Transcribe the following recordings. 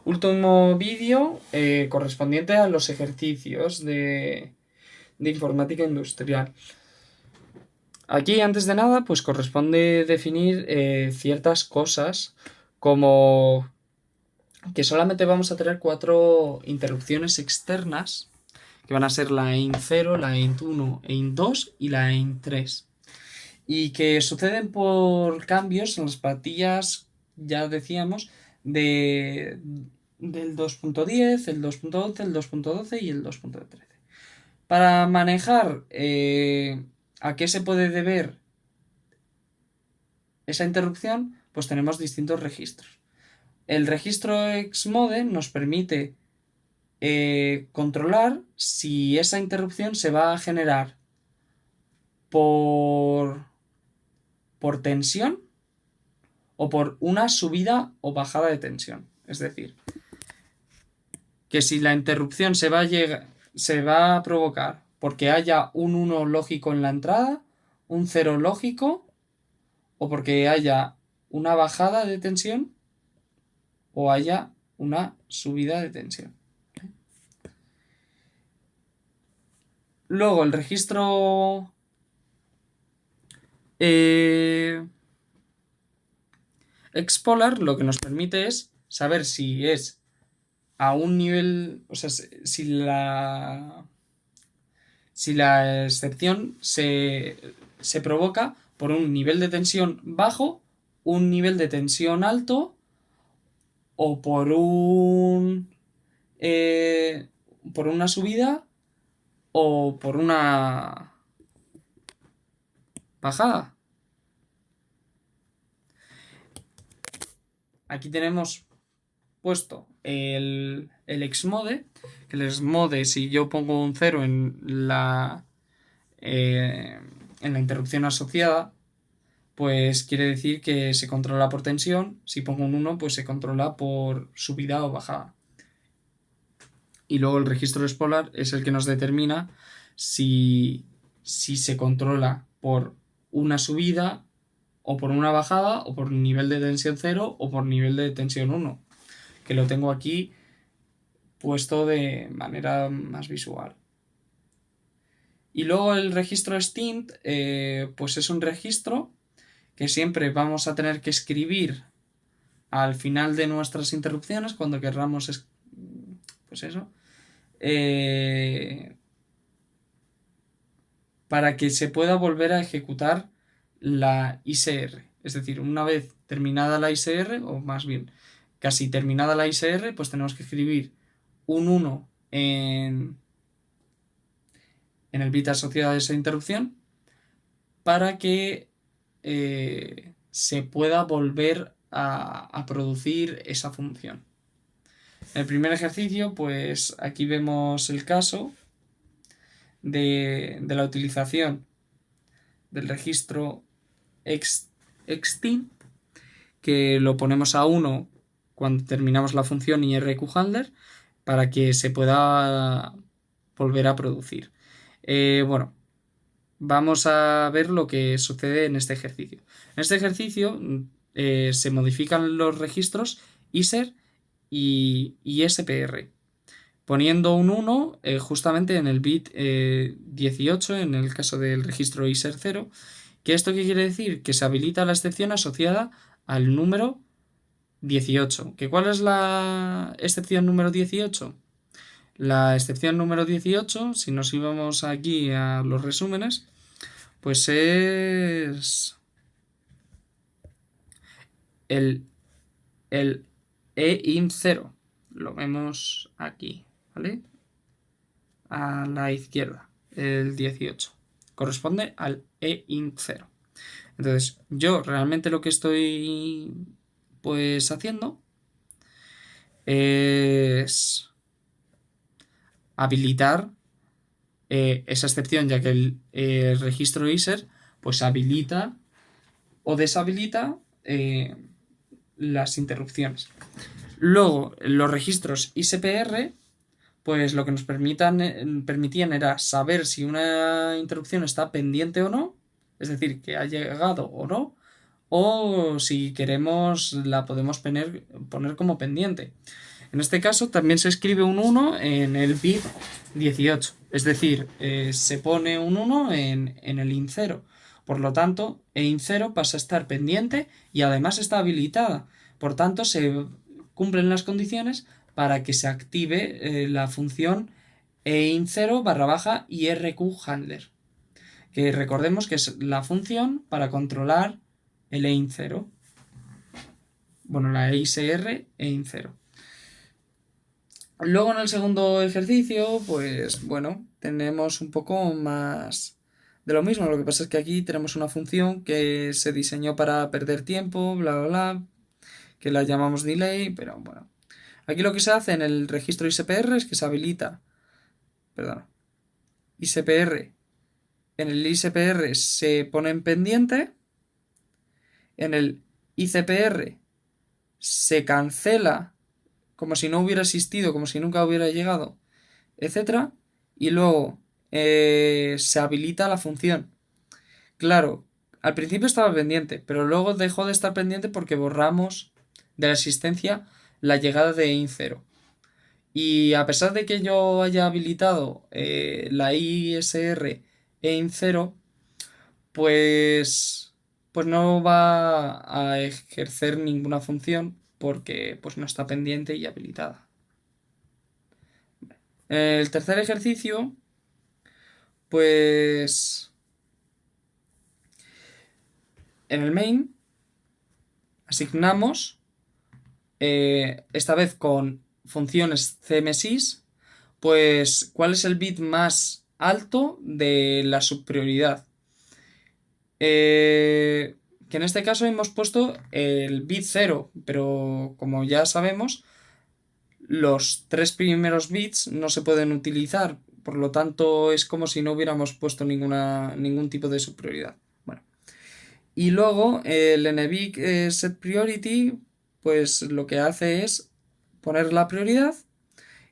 último vídeo correspondiente a los ejercicios de informática industrial. Aquí, antes de nada, pues corresponde definir ciertas cosas, como que solamente vamos a tener 4 interrupciones externas, que van a ser la EIN0, la EIN1, EIN2 y la EIN3. Y que suceden por cambios en las pastillas, ya decíamos, del 2.10, el 2.11, el 2.12 y el 2.13. Para manejar a qué se puede deber esa interrupción, pues tenemos distintos registros. El registro Xmode nos permite controlar si esa interrupción se va a generar por tensión o por una subida o bajada de tensión. Es decir, que si la interrupción se va a provocar porque haya un 1 lógico en la entrada, un 0 lógico, o porque haya una bajada de tensión o haya una subida de tensión. Luego el registro Xpolar lo que nos permite es saber si es a un nivel, o sea, si la excepción se provoca por un nivel de tensión bajo, un nivel de tensión alto o por una subida o por una bajada. Aquí tenemos puesto el Xmode, que el Xmode, si yo pongo un 0 en la interrupción asociada, pues quiere decir que se controla por tensión. Si pongo un 1, pues se controla por subida o bajada. Y luego el registro Xpolar es el que nos determina si se controla por una subida o por una bajada o por nivel de tensión 0 o por nivel de tensión 1, que lo tengo aquí puesto de manera más visual. Y luego el registro Stint, pues es un registro que siempre vamos a tener que escribir al final de nuestras interrupciones cuando querramos, pues eso, para que se pueda volver a ejecutar la ISR. Es decir, una vez terminada la ISR, o más bien casi terminada la ISR, pues tenemos que escribir un 1 en el bit asociado a esa interrupción para que se pueda volver a producir esa función. En el primer ejercicio, pues aquí vemos el caso de la utilización del registro extint, que lo ponemos a 1 cuando terminamos la función IRQHandler para que se pueda volver a producir. Bueno, vamos a ver lo que sucede en este ejercicio. En este ejercicio se modifican los registros ISER y SPR, poniendo un 1 justamente en el bit 18 en el caso del registro ISER 0. ¿Que esto qué quiere decir? Que se habilita la excepción asociada al número 18. ¿Que cuál es la excepción número 18? La excepción número 18, si nos íbamos aquí a los resúmenes, pues es el EIN0. Lo vemos aquí, ¿vale? A la izquierda, el 18. Corresponde al EIN0. Entonces, yo realmente lo que estoy pues haciendo es habilitar esa excepción, ya que el registro ISER pues habilita o deshabilita las interrupciones. Luego, los registros ISPR, pues lo que nos permitían era saber si una interrupción está pendiente o no, es decir, que ha llegado o no, o si queremos la podemos poner como pendiente. En este caso también se escribe un 1 en el bit 18, es decir, se pone un 1 en el int0. Por lo tanto, int0 pasa a estar pendiente y además está habilitada. Por tanto, se cumplen las condiciones para que se active la función int0 barra baja irqhandler, que recordemos que es la función para controlar el int0. Bueno, la EISR int0. Luego en el segundo ejercicio, pues bueno, tenemos un poco más de lo mismo. Lo que pasa es que aquí tenemos una función que se diseñó para perder tiempo, bla, bla, bla, que la llamamos delay, pero bueno. Aquí lo que se hace en el registro ISPR es que se habilita, perdón, ISPR. En el ISPR se pone en pendiente, en el ICPR se cancela como si no hubiera existido, como si nunca hubiera llegado, etcétera, y luego se habilita la función. Claro, al principio estaba pendiente, pero luego dejó de estar pendiente porque borramos de la existencia la llegada de int0. Y a pesar de que yo haya habilitado la ISR e int0, pues no va a ejercer ninguna función porque pues no está pendiente y habilitada. El tercer ejercicio, pues en el main asignamos, esta vez con funciones cmsys, pues cuál es el bit más alto de la subprioridad. Que en este caso hemos puesto el bit 0, pero como ya sabemos, los 3 primeros bits no se pueden utilizar, por lo tanto es como si no hubiéramos puesto ningún tipo de subprioridad. Bueno, y luego el NBIC set priority, pues lo que hace es poner la prioridad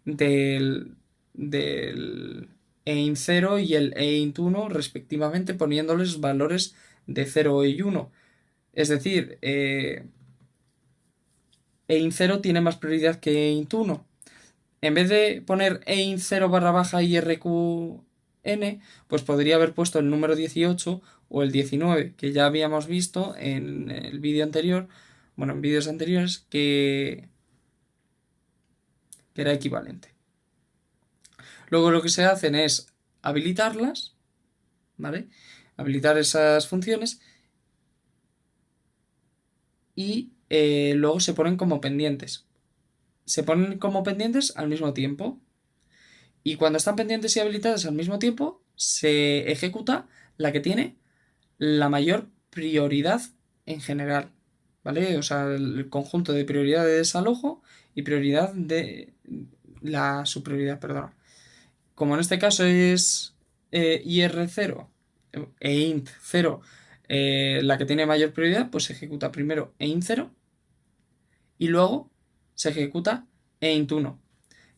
del EINT0 y el EINT1 respectivamente, poniéndoles valores de 0 y 1. Es decir, EINT0 tiene más prioridad que EINT1. En vez de poner EINT0 barra baja IRQN, pues podría haber puesto el número 18 o el 19, que ya habíamos visto en el vídeo anterior, bueno, en vídeos anteriores, que era equivalente. Luego lo que se hacen es habilitarlas, ¿vale? Habilitar esas funciones y luego se ponen como pendientes. Se ponen como pendientes al mismo tiempo. Y cuando están pendientes y habilitadas al mismo tiempo, se ejecuta la que tiene la mayor prioridad en general, ¿vale? O sea, el conjunto de prioridad de desalojo y prioridad de la subprioridad, perdón. Como en este caso es IR0 e int0 la que tiene mayor prioridad, pues se ejecuta primero EINT0 y luego se ejecuta EINT1.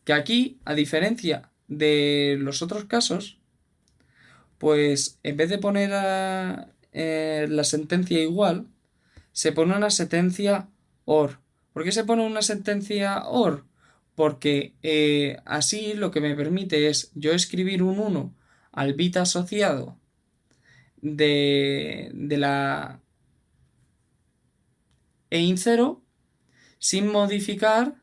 Que aquí, a diferencia de los otros casos, pues en vez de poner la sentencia igual, se pone una sentencia OR. ¿Por qué se pone una sentencia OR? Porque así lo que me permite es yo escribir un 1 al bit asociado de la EIN0 sin modificar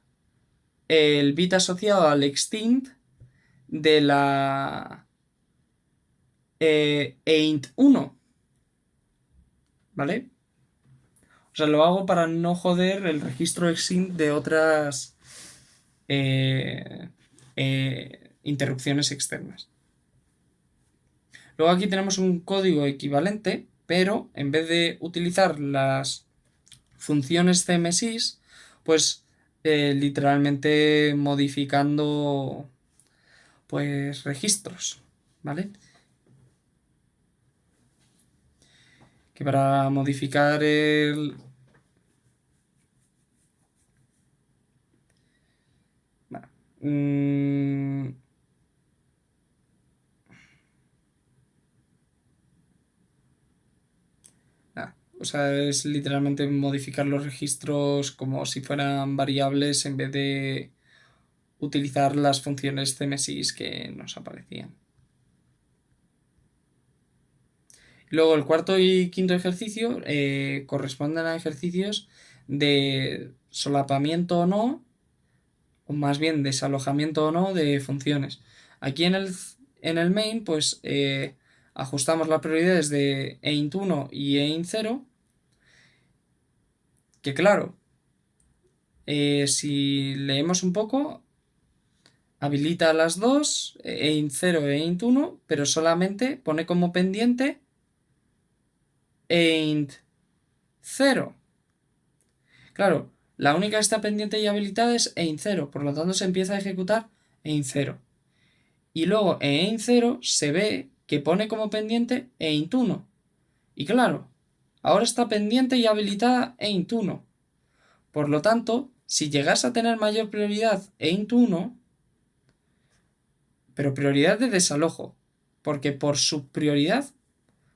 el bit asociado al extinct de la EINT1, ¿vale? O sea, lo hago para no joder el registro exint de otras interrupciones externas. Luego aquí tenemos un código equivalente, pero en vez de utilizar las funciones cmsys, pues literalmente modificando pues registros, ¿vale? Que para modificar el... Bueno, nada, o sea, es literalmente modificar los registros como si fueran variables en vez de utilizar las funciones CMSIS que nos aparecían. Luego el cuarto y quinto ejercicio corresponden a ejercicios de solapamiento o no, o más bien desalojamiento o no de funciones. Aquí en el main pues ajustamos las prioridades de EINT1 y EINT0, que claro, si leemos un poco, habilita las dos, EINT0 e EINT1, pero solamente pone como pendiente EINT0. Claro, la única que está pendiente y habilitada es EINT0, por lo tanto se empieza a ejecutar EINT0. Y luego en EINT0 se ve que pone como pendiente EINT1. Y claro, ahora está pendiente y habilitada EINT1. Por lo tanto, si llegase a tener mayor prioridad EINT1, pero prioridad de desalojo, porque por subprioridad,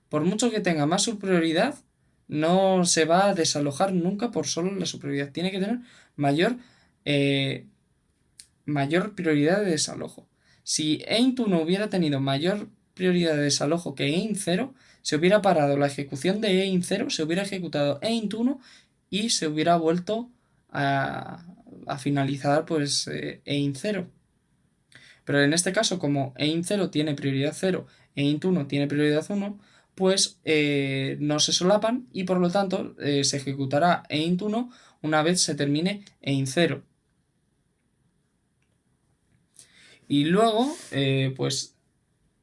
por mucho que tenga más subprioridad, no se va a desalojar nunca por solo la subprioridad. Tiene que tener mayor, mayor prioridad de desalojo. Si EINT1 hubiera tenido mayor prioridad de desalojo que EINT0, se hubiera parado la ejecución de EINT0, se hubiera ejecutado EINT1 y se hubiera vuelto a finalizar pues EINT0. Pero en este caso, como EINT0 tiene prioridad 0 e EINT1 tiene prioridad 1, pues no se solapan y por lo tanto se ejecutará EINT1 una vez se termine EINT0. Y luego, pues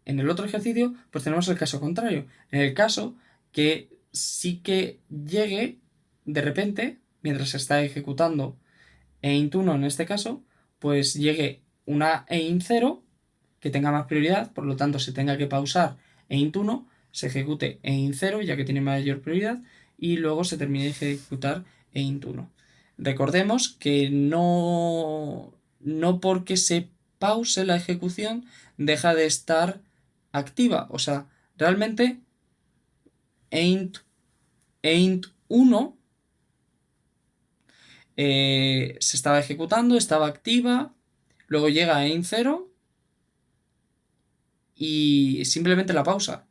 en el otro ejercicio, pues tenemos el caso contrario. En el caso que sí que llegue de repente, mientras se está ejecutando EINT1 en este caso, pues llegue una EINT0 que tenga más prioridad, por lo tanto se tenga que pausar EINT1, se ejecute EINT0 ya que tiene mayor prioridad y luego se termine de ejecutar EINT1. Recordemos que no porque se pause la ejecución deja de estar activa, o sea, realmente EINT1 se estaba ejecutando, estaba activa, luego llega EINT0 y simplemente la pausa.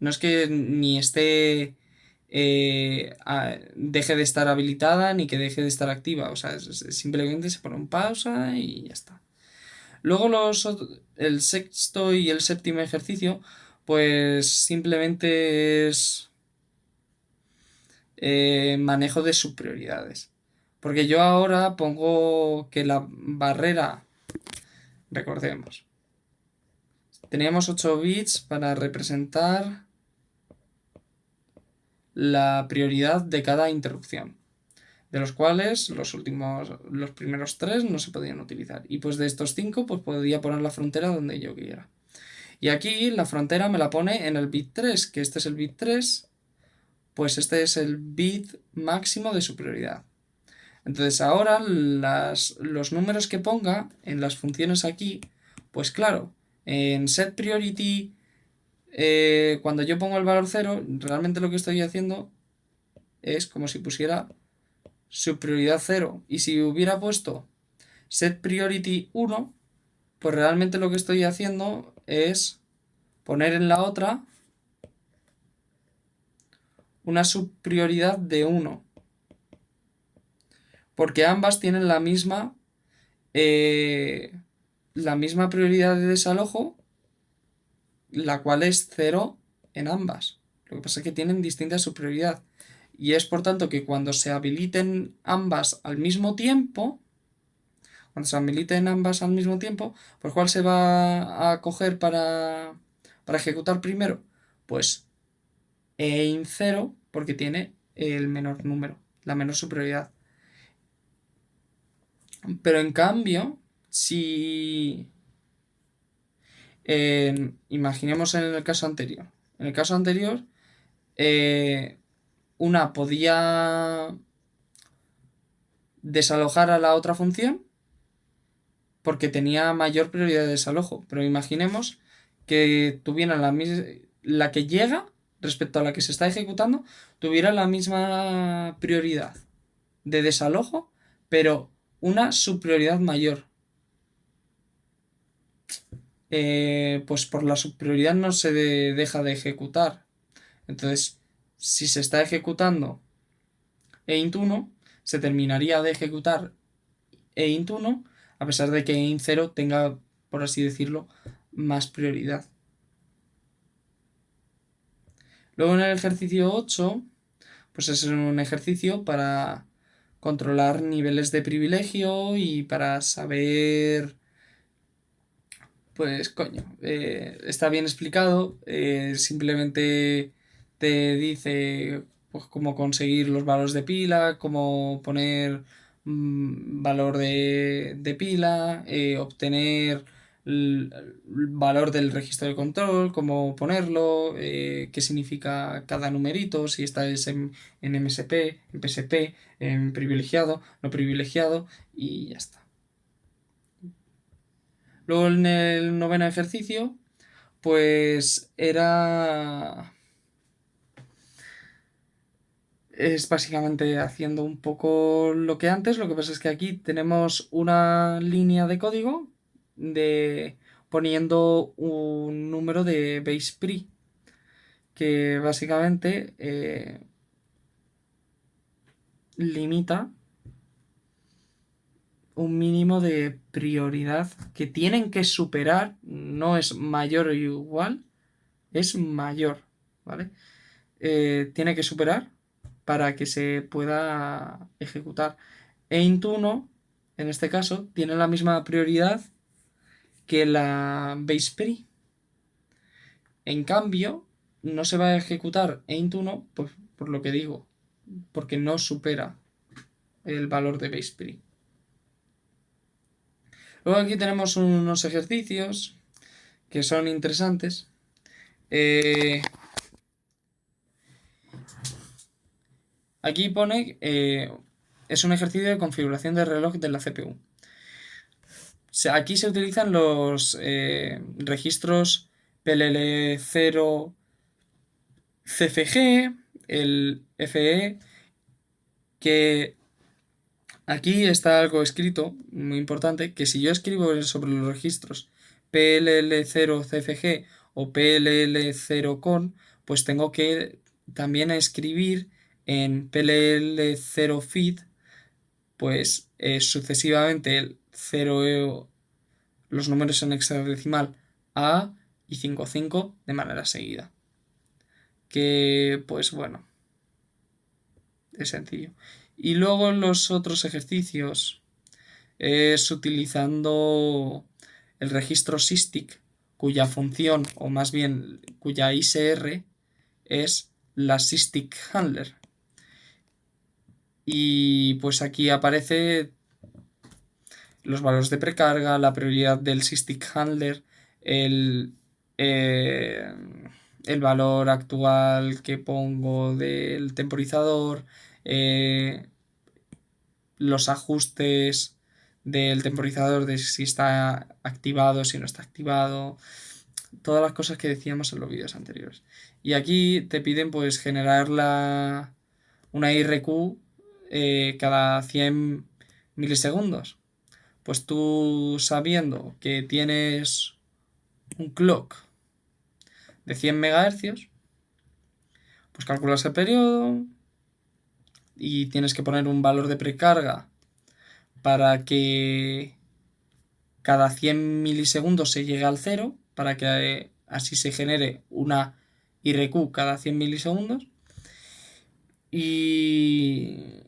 No es que ni esté deje de estar habilitada ni que deje de estar activa. O sea, simplemente se pone en pausa y ya está. Luego el sexto y el séptimo ejercicio, pues simplemente es manejo de subprioridades. Porque yo ahora pongo que la barrera, recordemos, teníamos 8 bits para representar la prioridad de cada interrupción, de los cuales los primeros 3 no se podían utilizar. Y pues de estos 5, pues podía poner la frontera donde yo quiera. Y aquí la frontera me la pone en el bit 3, que este es el bit 3, pues este es el bit máximo de su prioridad. Entonces ahora los números que ponga en las funciones aquí, pues claro, en setPriority, cuando yo pongo el valor 0, realmente lo que estoy haciendo es como si pusiera su prioridad 0. Y si hubiera puesto setPriority 1, pues realmente lo que estoy haciendo es poner en la otra una subprioridad de 1. Porque ambas tienen la misma prioridad de desalojo, la cual es 0 en ambas. Lo que pasa es que tienen distinta subprioridad. Y es por tanto que cuando se habiliten ambas al mismo tiempo, pues ¿cuál se va a coger para ejecutar primero? Pues EIN0 porque tiene el menor número, la menor superioridad. Pero en cambio, si imaginemos en el caso anterior. En el caso anterior, una podía desalojar a la otra función porque tenía mayor prioridad de desalojo. Pero imaginemos que tuviera la que llega respecto a la que se está ejecutando, tuviera la misma prioridad de desalojo, pero una subprioridad mayor. pues por la subprioridad no se deja de ejecutar. Entonces, si se está ejecutando eint1, se terminaría de ejecutar eint1 a pesar de que eint0 tenga, por así decirlo, más prioridad. Luego en el ejercicio 8, pues es un ejercicio para controlar niveles de privilegio y para saber, pues coño, está bien explicado, simplemente te dice pues cómo conseguir los valores de pila, cómo poner valor de pila, obtener el valor del registro de control, cómo ponerlo, qué significa cada numerito, si está en MSP, en PSP, en privilegiado, no privilegiado y ya está. Luego en el noveno ejercicio, pues es básicamente haciendo un poco lo que antes, lo que pasa es que aquí tenemos una línea de código de poniendo un número de base pre, que básicamente limita un mínimo de prioridad que tienen que superar, no es mayor o igual, es mayor, ¿vale? Tiene que superar para que se pueda ejecutar. Eint1, en este caso, tiene la misma prioridad que la base pre. En cambio, no se va a ejecutar eint1, pues por lo que digo, porque no supera el valor de base pre. Luego aquí tenemos unos ejercicios que son interesantes. Aquí pone, es un ejercicio de configuración de reloj de la CPU. Aquí se utilizan los registros PLL0 CFG, el FE, que aquí está algo escrito muy importante, que si yo escribo sobre los registros PLL0 CFG o PLL0 con, pues tengo que también escribir en PLL0 feed, pues sucesivamente el 0, los números en hexadecimal A y 55 de manera seguida. Que pues bueno, es sencillo. Y luego los otros ejercicios es utilizando el registro SysTick, cuya función, o más bien cuya ISR, es la SysTick Handler. Y pues aquí aparece los valores de precarga, la prioridad del SysTick Handler, el, eh, el valor actual que pongo del temporizador, los ajustes del temporizador de si está activado, si no está activado, todas las cosas que decíamos en los vídeos anteriores. Y aquí te piden pues generar una IRQ cada 100 milisegundos. Pues tú sabiendo que tienes un clock de 100 MHz, pues calculas el periodo y tienes que poner un valor de precarga para que cada 100 milisegundos se llegue al cero, para que así se genere una IRQ cada 100 milisegundos. Y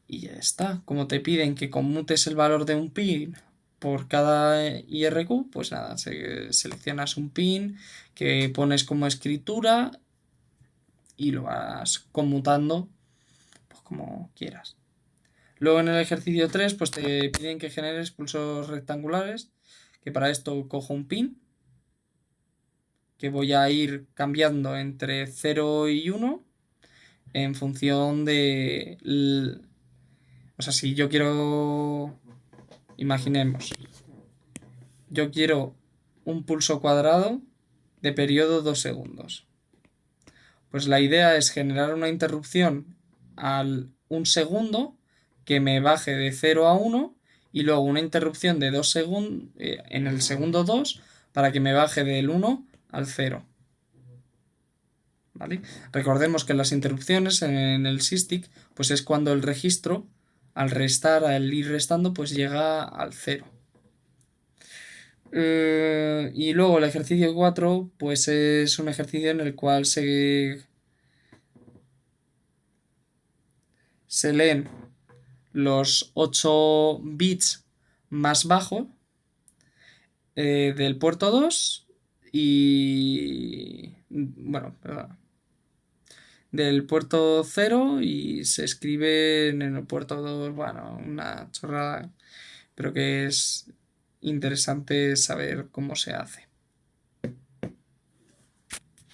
ya está. Como te piden que conmutes el valor de un pin por cada IRQ, pues nada, seleccionas un pin que pones como escritura y lo vas conmutando pues como quieras. Luego en el ejercicio 3 pues te piden que generes pulsos rectangulares, que para esto cojo un pin que voy a ir cambiando entre 0 y 1 en función de... O sea, si yo quiero... Imaginemos, yo quiero un pulso cuadrado de periodo 2 segundos. Pues la idea es generar una interrupción al 1 segundo que me baje de 0 a 1 y luego una interrupción de 2 segundos en el segundo 2 para que me baje del 1 al 0. ¿Vale? Recordemos que las interrupciones en el SysTick pues es cuando el registro al ir restando pues llega al 0. Y luego el ejercicio 4 pues es un ejercicio en el cual se leen los 8 bits más bajos del puerto 2 y... Bueno, perdón, del puerto 0 y se escriben en el puerto 2, bueno, una chorrada, pero que es interesante saber cómo se hace.